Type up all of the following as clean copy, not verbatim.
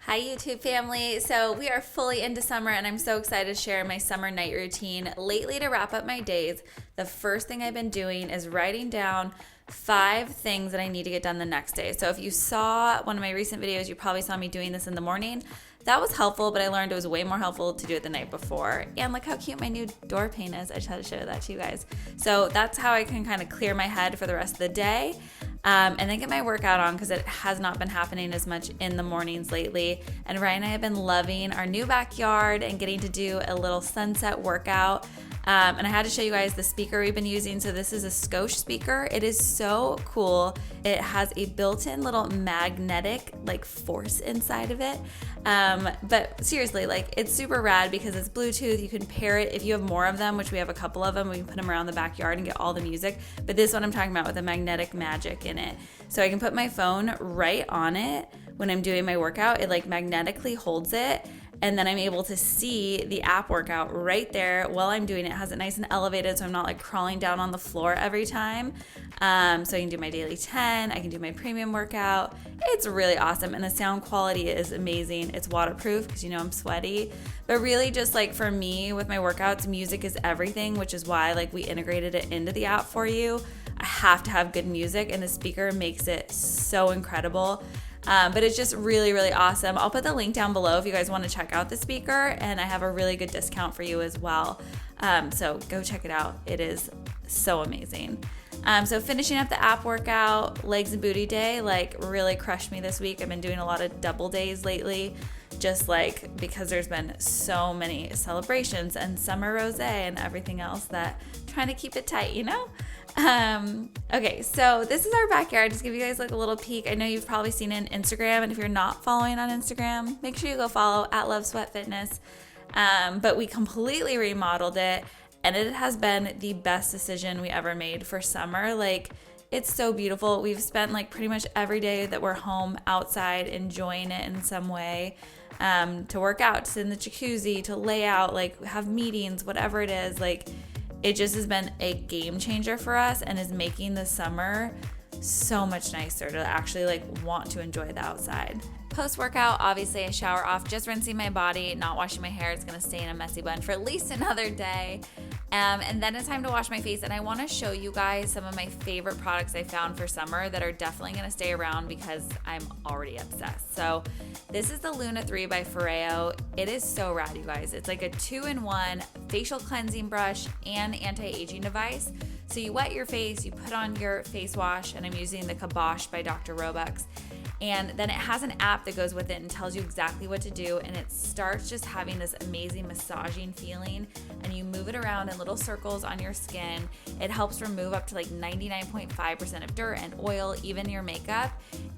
Hi YouTube family. So we are fully into summer and I'm so excited to share my summer night routine. Lately, to wrap up my days, the first thing I've been doing is writing down 5 things that I need to get done the next day. So if you saw one of my recent videos, you probably saw me doing this in the morning. That was helpful, but I learned it was way more helpful to do it the night before. And look how cute my new door pane is. I just had to show that to you guys. So that's how I can kind of clear my head for the rest of the day. And then get my workout on because it has not been happening as much in the mornings lately. And Ryan and I have been loving our new backyard and getting to do a little sunset workout. And I had to show you guys the speaker we've been using. So this is a Scosche speaker. It is so cool. It has a built-in little magnetic force inside of it. But seriously, it's super rad because it's Bluetooth. You can pair it if you have more of them, which we have a couple of them. We can put them around the backyard and get all the music. But this one I'm talking about with the magnetic magic in it. So I can put my phone right on it when I'm doing my workout. It magnetically holds it. And then I'm able to see the app workout right there while I'm doing it. It has it nice and elevated so I'm not crawling down on the floor every time. So I can do my daily 10, I can do my premium workout. It's really awesome and the sound quality is amazing. It's waterproof because I'm sweaty. But really just for me with my workouts, music is everything, which is why we integrated it into the app for you. I have to have good music and the speaker makes it so incredible. But it's just really, really awesome. I'll put the link down below if you guys want to check out the speaker, and I have a really good discount for you as well. So go check it out. It is so amazing. So finishing up the app workout, legs and booty day, really crushed me this week. I've been doing a lot of double days lately, just because there's been so many celebrations and summer rosé and everything else that trying to keep it tight, Okay, so this is our backyard. Just give you guys a little peek. I know you've probably seen it on Instagram, and if you're not following on Instagram, make sure you go follow at Love Sweat Fitness. But we completely remodeled it, and it has been the best decision we ever made for summer. It's so beautiful. We've spent pretty much every day that we're home outside enjoying it in some way. To work out, to sit in the jacuzzi, to lay out, have meetings, whatever it is, it just has been a game changer for us and is making the summer so much nicer to actually want to enjoy the outside. Post-workout, obviously I shower off, just rinsing my body, not washing my hair. It's gonna stay in a messy bun for at least another day. And then it's time to wash my face, and I wanna show you guys some of my favorite products I found for summer that are definitely gonna stay around because I'm already obsessed. So this is the Luna 3 by Foreo. It is so rad, you guys. It's a 2-in-1 facial cleansing brush and anti-aging device. So you wet your face, you put on your face wash, and I'm using the Kibosh by Dr. Roebucks. And then it has an app that goes with it and tells you exactly what to do, and it starts just having this amazing massaging feeling, and you move it around in little circles on your skin. It helps remove up to 99.5% of dirt and oil, even your makeup,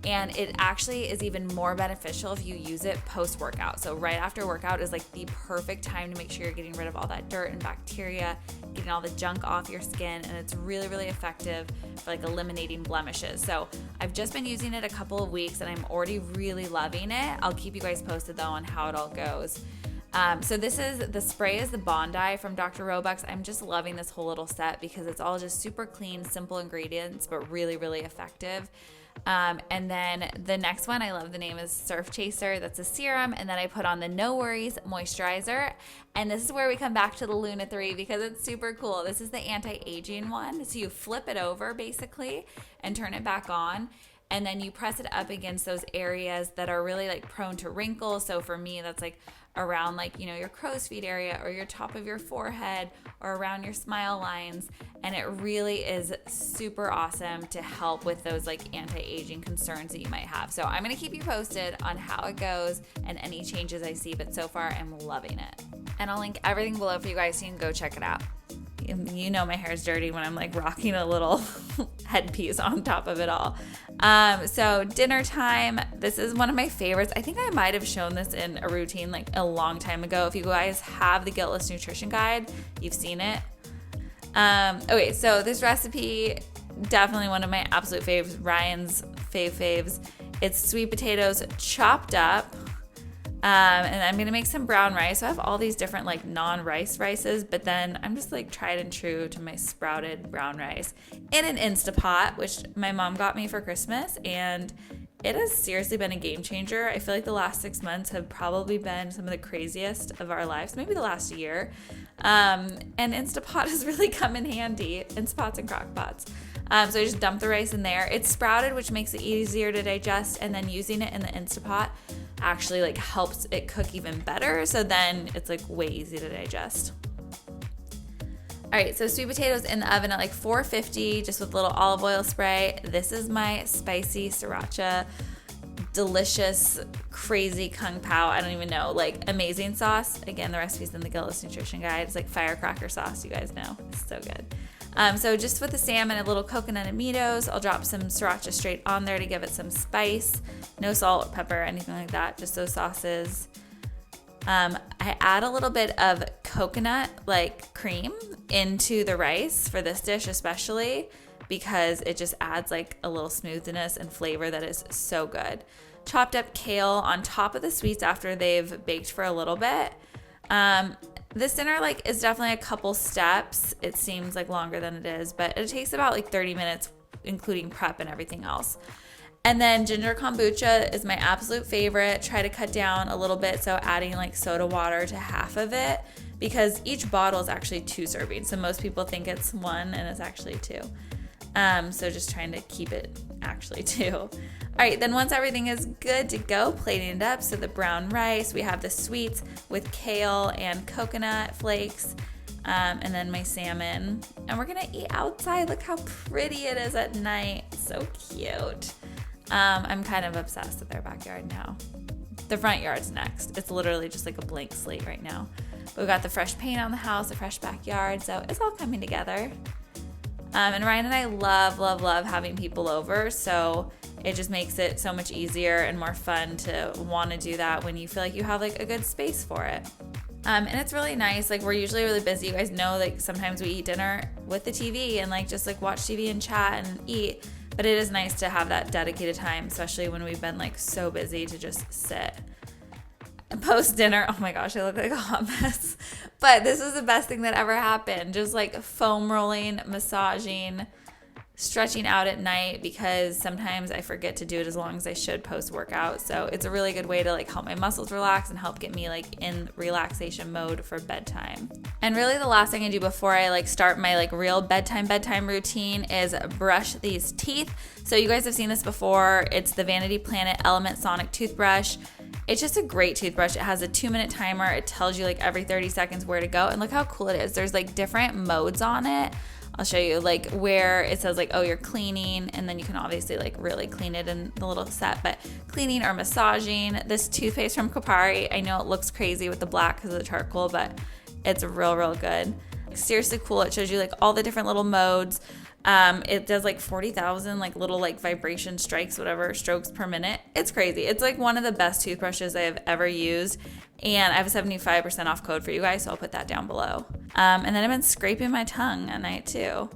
and it actually is even more beneficial if you use it post-workout. So right after workout is the perfect time to make sure you're getting rid of all that dirt and bacteria, getting all the junk off your skin, and it's really, really effective for eliminating blemishes. So I've just been using it a couple of weeks and I'm already really loving it. I'll keep you guys posted though on how it all goes. So the spray is the Bondi from Dr. Roebucks. I'm just loving this whole little set because it's all just super clean, simple ingredients, but really, really effective. And then the next one, I love the name, is Surf Chaser. That's a serum. And then I put on the No Worries moisturizer. And this is where we come back to the Luna 3 because it's super cool. This is the anti-aging one. So you flip it over basically and turn it back on. And then you press it up against those areas that are really prone to wrinkles. So for me, that's around your crow's feet area or your top of your forehead or around your smile lines. And it really is super awesome to help with those anti-aging concerns that you might have. So I'm going to keep you posted on how it goes and any changes I see, but so far I'm loving it. And I'll link everything below for you guys so you can go check it out. My hair is dirty when I'm rocking a little headpiece on top of it all. So dinner time, this is one of my favorites. I think I might have shown this in a routine a long time ago. If you guys have the Guiltless Nutrition Guide, you've seen it. Okay, so this recipe, definitely one of my absolute faves, Ryan's faves. It's sweet potatoes chopped up. And I'm gonna make some brown rice. So I have all these different non-rice rices, but then I'm just tried and true to my sprouted brown rice in an Instapot, which my mom got me for Christmas, and it has seriously been a game changer. I feel like the last 6 months have probably been some of the craziest of our lives, maybe the last year. And Instapot has really come in handy, Instapots and crock pots. So I just dump the rice in there. It's sprouted, which makes it easier to digest, and then using it in the Instapot actually like helps it cook even better. So then it's like way easy to digest. All right, so sweet potatoes in the oven at like 450, just with a little olive oil spray. This is my spicy sriracha, delicious, crazy kung pao. I don't even know, like amazing sauce. Again, the recipe's in the Gillis Nutrition Guide. It's like firecracker sauce, you guys know. It's so good. So just with the salmon, a little coconut aminos, I'll drop some sriracha straight on there to give it some spice. No salt, pepper, anything like that, just those sauces. I add a little bit of coconut like cream into the rice for this dish especially because it just adds like a little smoothness and flavor that is so good. Chopped up kale on top of the sweets after they've baked for a little bit. This dinner like is definitely a couple steps. It seems like longer than it is, but it takes about like 30 minutes including prep and everything else. And then ginger kombucha is my absolute favorite. Try to cut down a little bit, so adding like soda water to half of it because each bottle is actually 2 servings. So most people think it's 1 and it's actually 2. So just trying to keep it actually 2. All right, then once everything is good to go, plating it up. So the brown rice, we have the sweets with kale and coconut flakes, and then my salmon. And we're gonna eat outside. Look how pretty it is at night. So cute. I'm kind of obsessed with our backyard now. The front yard's next. It's literally just like a blank slate right now. But we got the fresh paint on the house, the fresh backyard, so it's all coming together. And Ryan and I love having people over, so it just makes it so much easier and more fun to want to do that when you feel like you have like a good space for it. And it's really nice. Like we're usually really busy. You guys know like sometimes we eat dinner with the TV and like just like watch TV and chat and eat. But it is nice to have that dedicated time, especially when we've been like so busy to just sit. And post dinner, oh my gosh, I look like a hot mess. But this was the best thing that ever happened. Just like foam rolling, massaging, stretching out at night because sometimes I forget to do it as long as I should post workout. So it's a really good way to like help my muscles relax and help get me like in relaxation mode for bedtime. And really the last thing I do before I like start my like real bedtime routine is brush these teeth. So you guys have seen this before. It's the Vanity Planet Element Sonic toothbrush. It's just a great toothbrush. It has a 2-minute timer. It tells you like every 30 seconds where to go. And look how cool it is. There's like different modes on it. I'll show you like where it says like, oh, you're cleaning, and then you can obviously like really clean it in the little set, but cleaning or massaging. This toothpaste from Kopari, I know it looks crazy with the black because of the charcoal, but it's real good. Seriously cool. It shows you like all the different little modes. It does like 40,000 like little like vibration strikes, whatever, strokes per minute. It's crazy. It's like one of the best toothbrushes I have ever used. And I have a 75% off code for you guys, so I'll put that down below. And then I've been scraping my tongue at night too.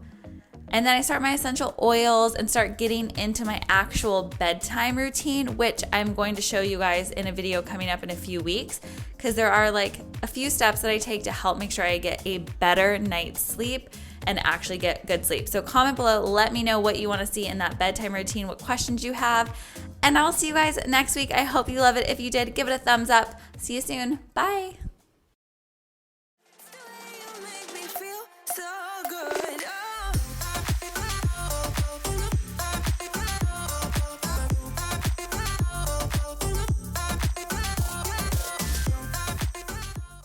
And then I start my essential oils and start getting into my actual bedtime routine, which I'm going to show you guys in a video coming up in a few weeks, because there are like a few steps that I take to help make sure I get a better night's sleep and actually get good sleep. So comment below, let me know what you want to see in that bedtime routine, what questions you have, and I'll see you guys next week. I hope you love it. If you did, give it a thumbs up. See you soon. Bye.